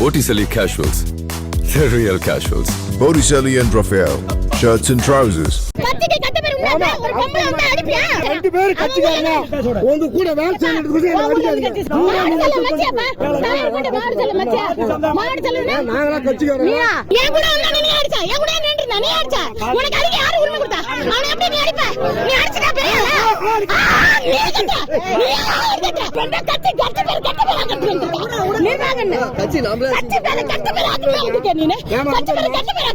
Botticelli Casuals. The real casuals. Botticelli and Raphael, shirts and trousers. கத்திக்கு கட்ட பேர் உண்டாங்க ஒரு பொம்பளை வந்தா அடிப்பியா ரெண்டு பேர் கட்சிக்காரங்க உங்க கூட வேலை செய்யறதுக்கு என்ன அடிக்காதீங்க மாடு சொல்லுங்க நாங்களா கட்சிக்காரங்க ஏன் கூட வந்தா நீ அடிச்சா ஏன் கூட நின்னு நீ அடிச்சா உனக்கு அடிக்க யாரு உரிமை கொடுத்தா அவனை எப்படி நீ அடிப்ப நீ அடிச்சா பெரிய நீ கட்ட கத்தி பேர் கட்டி நீ வாங்கன்னு கட்சி நம்மள கத்தி பேர் ஆக்குறீங்க நீ கத்தி பேர்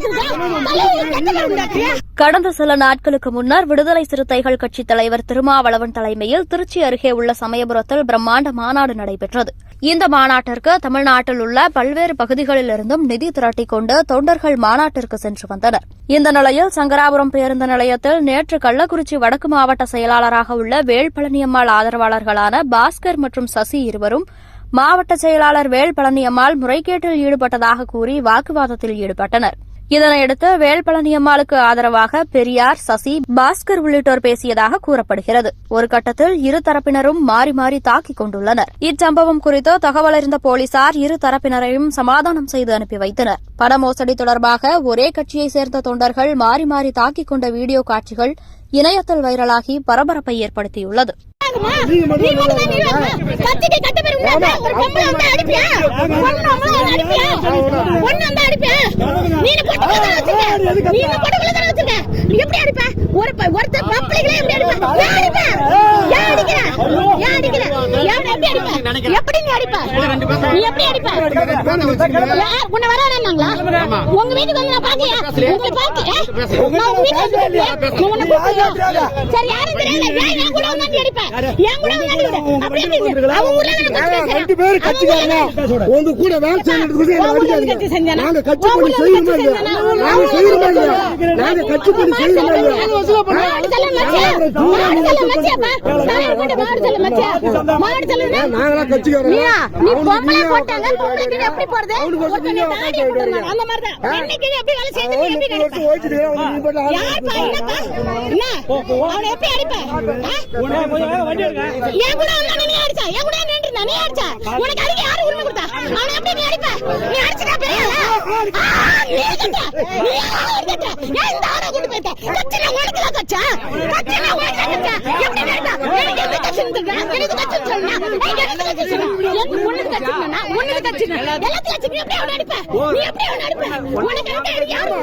ஆக்குறீங்க. கடந்த சில நாட்களுக்கு முன்னர் விடுதலை சிறுத்தைகள் கட்சித் தலைவர் திருமாவளவன் தலைமையில் திருச்சி அருகே உள்ள சமயபுரத்தில் பிரம்மாண்ட மாநாடு நடைபெற்றது. இந்த மாநாட்டிற்கு தமிழ்நாட்டில் உள்ள பல்வேறு பகுதிகளிலிருந்தும் நிதி திரட்டிக் கொண்டு தொண்டர்கள் மாநாட்டிற்கு சென்று வந்தனர். இந்த நிலையில் சங்கராபுரம் பேருந்து நிலையத்தில் நேற்று கள்ளக்குறிச்சி வடக்கு மாவட்ட செயலாளராக உள்ள வேல்பழனியம்மாள் ஆதரவாளர்களான பாஸ்கர் மற்றும் சசி இருவரும் மாவட்ட செயலாளர் வேல்பழனியம்மாள் முறைகேட்டில் ஈடுபட்டதாக கூறி வாக்குவாதத்தில் ஈடுபட்டனர். இதனையடுத்து வேல்பழனியம்மாளுக்கு ஆதரவாக பெரியார், சசி, பாஸ்கர் உள்ளிட்டோர் பேசியதாக கூறப்படுகிறது. ஒரு கட்டத்தில் இரு தரப்பினரும் மாறி மாறி தாக்கிக் கொண்டுள்ளனர். இச்சம்பவம் குறித்து தகவல் அறிந்த போலீசார் இரு தரப்பினரையும் சமாதானம் செய்து அனுப்பி வைத்தனர். பண மோசடி தொடர்பாக ஒரே கட்சியைச் சேர்ந்த தொண்டர்கள் மாறி மாறி தாக்கிக் கொண்ட வீடியோ காட்சிகள் இணையத்தில் வைரலாகி பரபரப்பை ஏற்படுத்தியுள்ளது. கத்திக்கு கட்ட பேர் உண்டாங்க ஒரு பொம்பளை வந்தா அடிப்பியா நீ எப்படி அடிப்ப ஒருத்தர் பப்ளிக்ல எப்படி அடிப்ப எப்படி நீ அடிப்ப நீ எப்படி அடிப்ப உன்ன வரானாங்களா உங்க வீட்டுக்கு வந்து நான் பாக்கியா உங்களை பாக்க சரி யாரும் தெரியல என் கூட வந்து நீ அடிப்ப என் கூட வந்து அப்படியே அவங்க ஊர்ல ரெண்டு பேர் கட்சிக்காரங்க உங்க கூட வேலை செய்யறதுக்கு என்ன அடிக்காதீங்க நாங்க கட்சி பண்ணி செய்யறோம் நாங்க கட்சி பண்ணி செய்யறோம் நாங்களா கட்சிக்காரங்க நீ பொம்பளை போட்டாங்க பொம்பளைக்கு எப்படி போறது அந்த மாதிரி தான் இன்னைக்கு எப்படி வேலை செய்து நீ எப்படி அடிப்ப யார் பையனப்பா என்ன அவனை எப்படி அடிப்ப ஏன் கூட வந்தா நீ அடிச்சா ஏன் கூட நின்று நீ அடிச்சா உனக்கு அடிக்க யாரு உரிமை கொடுத்தா அவனை எப்படி நீ அடிப்ப நீ அடிச்சா பெரிய நீ கட்ட ஏன் இந்த ஆளை கொண்டு போயிட்ட கட்சில உனக்கு தான் கட்சா கட்சில உனக்கு தான் கட்சா எப்படி நினைப்பா எனக்கு எந்த கட்சி எனக்கு கட்சி சொன்னா எனக்கு கட்சி சொன்னா எனக்கு உனக்கு கட்சி சொன்னா உனக்கு கட்சி எல்லாத்தையும் கட்சி நீ எப்படி அவனை அடிப்ப நீ எப்படி அவனை அடிப்ப உனக்கு அடிக்க யாரு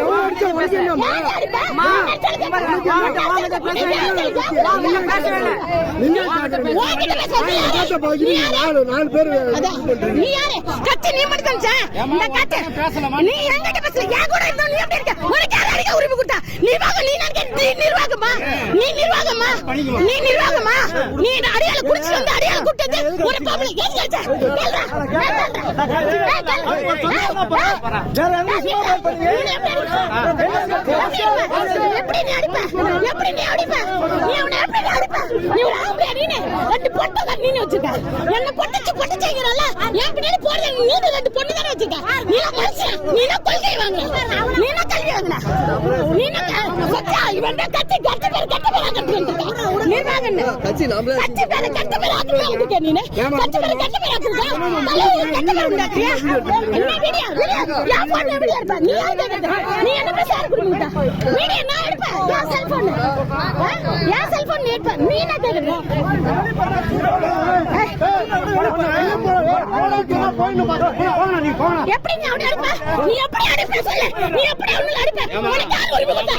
நீ யாரு கட்சி நீ மட்டும் இந்த கட்சி நீ எங்கிட்ட பேசல ஏன் கூட இருந்தோம் நீ எப்படி இருக்க உனக்கு யார் அடிக்க உரிமை கொடுத்தா நீ வாங்க நீ நிர்வாகமா நீ அடியால குடிச்சு வந்து அடியால குட்டது ஒரு பப்ளிக் எங்க வச்ச எப்படி நீ அடிப்ப எப்படி நீ அடிப்ப நீ அவனை எப்படி அடிப்ப நீ ஒரு ஆம்பளை நீனே ரெண்டு பொட்டு தான் நீ வச்சிருக்க என்ன பொட்டுச்சேங்கறல ஏன் பின்னாடி போறது நீ ரெண்டு பொட்டு தான் வச்சிருக்க நீ மனுஷன் நீ கொள்கை வாங்க நீ கல்வி வாங்க நீ சச்சா இவன் கத்தி பேர் ஆக்கிட்டு நீ வாங்கன்னு கட்சி நம்மள கத்தி பேர் ஆக்கிட்டு நீ கத்தி பேர் ஆக்கிட்டு கத்தி பேர் உண்டாக்கியா என்ன வீடியோ யா போன் வீடியோ எடுப்ப நீ நீ என்ன பேச குடுங்கடா வீடியோ நான் எடுப்பேன் யா செல்போன் நீ எடுப்ப நீ என்ன கேக்குற எப்படி நீ அவனை அடிப்ப நீ எப்படி அடிப்ப சொல்லு நீ எப்படி அவனை அடிப்ப உனக்கு யார் உரிமை கொடுத்தா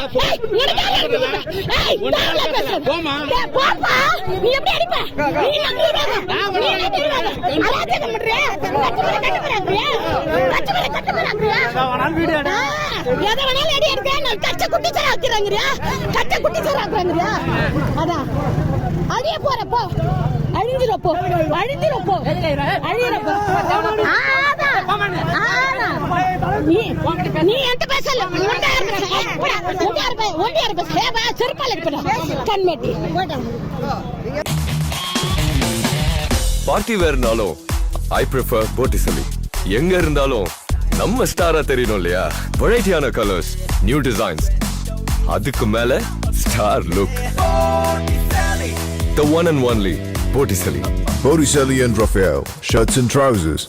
உனக்கு யார் உரிமை கொடுத்தா நான் பேசுறேன் போப்பா நீ எப்படி அடிப்ப நீ நம்பிடுவாங்க நீ நம்பிடுவாங்க அலாஜே கம்றே கட்டப்பறாங்கறியா எதை வேணாலும் அடி எடுக்க நான் கச்ச குட்டி சர ஆக்குறாங்கறியா அதான் அடியே போறப்போ அழிஞ்சிரப்போ நீ என்கிட்ட பேசல ஒண்டியார் பேச செருப்பால கண்மேட்டி பார்ட்டி வேர்னாலும் ஐ ப்ரிஃபர் Botticelli. எங்க இருந்தாலும் நம்ம ஸ்டாரா தெரியணும் இல்லையா? வெரைட்டியான கலர்ஸ், நியூ டிசைன்ஸ், அதுக்கு மேல star look. The one and only Botticelli. Botticelli and Raphael, shirts and trousers.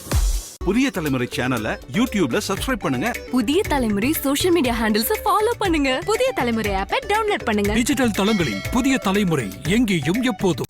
புதிய தலைமுறை சேனலை யூடியூப்ல சப்ஸ்கிரைப் பண்ணுங்க. புதிய தலைமுறை சோஷியல் மீடியா ஹேண்டில்ஸ் ஃபாலோ பண்ணுங்க. புதிய தலைமுறை ஆப்பை டவுன்லோட் பண்ணுங்க. டிஜிட்டல் தளங்களில் புதிய தலைமுறை எங்கேயும் எப்போதும்.